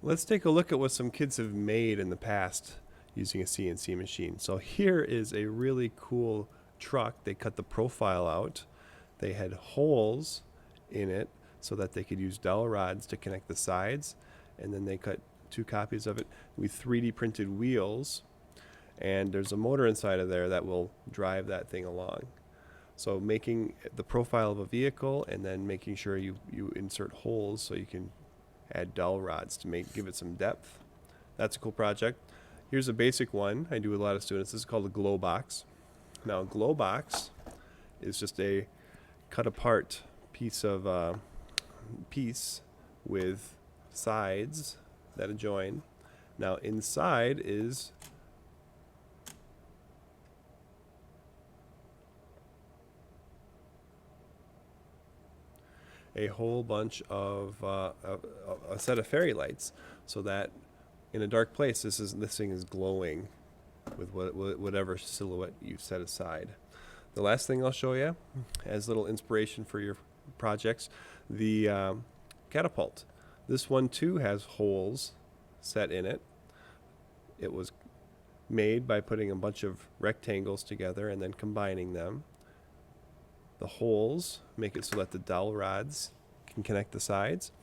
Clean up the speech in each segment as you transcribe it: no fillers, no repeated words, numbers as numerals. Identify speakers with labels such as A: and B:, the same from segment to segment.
A: Let's take a look at what some kids have made in the past using a CNC machine. So here is a really cool truck. They cut the profile out. They had holes in it so that they could use dowel rods to connect the sides, and then they cut 2 copies of it. We 3D printed wheels, and there's a motor inside of there that will drive that thing along. So making the profile of a vehicle and then making sure you insert holes so you can add dowel rods to give it some depth. That's a cool project. Here's a basic one I do with a lot of students. This is called a glow box. Now a glow box is just a cut apart piece of piece with sides that adjoin. Now inside is a whole bunch of a set of fairy lights, so that in a dark place this thing is glowing with whatever silhouette you've set aside. The last thing I'll show you as little inspiration for your projects, the catapult. This one too has holes set in it. It was made by putting a bunch of rectangles together and then combining them. The holes make it so that the dowel rods can connect the sides,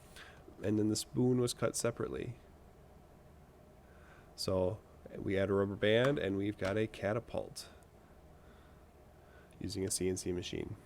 A: and then the spoon was cut separately. So we add a rubber band and we've got a catapult using a CNC machine.